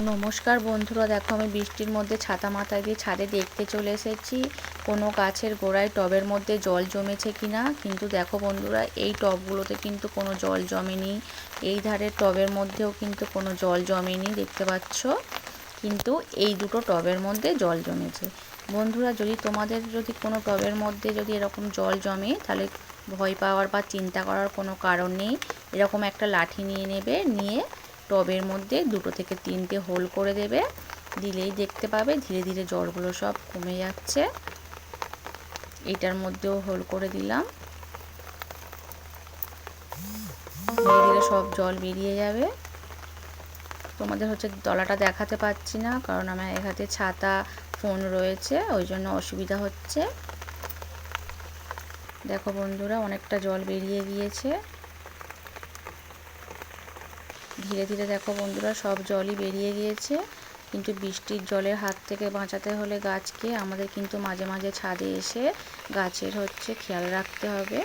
নমস্কার বন্ধুরা, দেখো আমি বৃষ্টির মধ্যে ছাতা মাথায় দিয়ে ছাদে দেখতে চলে এসেছি কোনো গাছের গোড়ায় টবের মধ্যে জল জমেছে কিনা। কিন্তু দেখো বন্ধুরা, এই টবগুলোতে কিন্তু কোনো জল জমেনি, এই ধারের টবের মধ্যেও কিন্তু কোনো জল জমেনি, দেখতে পাচ্ছ। কিন্তু এই দুটো টবের মধ্যে জল জমেছে। বন্ধুরা, তোমাদের কোনো টবের মধ্যে যদি এরকম জল জমে, তাহলে ভয় পাওয়ার বা চিন্তা করার কোনো কারণ নেই। এরকম একটা লাঠি নিয়ে নেবে, নিয়ে টবের মধ্যে 2 থেকে 3টে হোল করে দেবে। দিলেই দেখতে পাবে ধীরে ধীরে জলগুলো সব কমে যাচ্ছে। এইটার মধ্যেও হোল করে দিলাম, ধীরে ধীরে সব জল বেরিয়ে যাবে। তোমাদের তলাটা দেখাতে পাচ্ছি না, কারণ আমার এক হাতে ছাতা, ফোন রয়েছে, ওই জন্য অসুবিধা হচ্ছে। দেখো বন্ধুরা, অনেকটা জল বেরিয়ে গিয়েছে। ধীরে ধীরে দেখো বন্ধুরা, সব জলই বেরিয়ে গিয়েছে। কিন্তু বৃষ্টির জলের হাত থেকে বাঁচাতে হলে গাছকে আমাদের কিন্তু মাঝে মাঝে ছাদে এসে গাছের খেয়াল রাখতে হবে।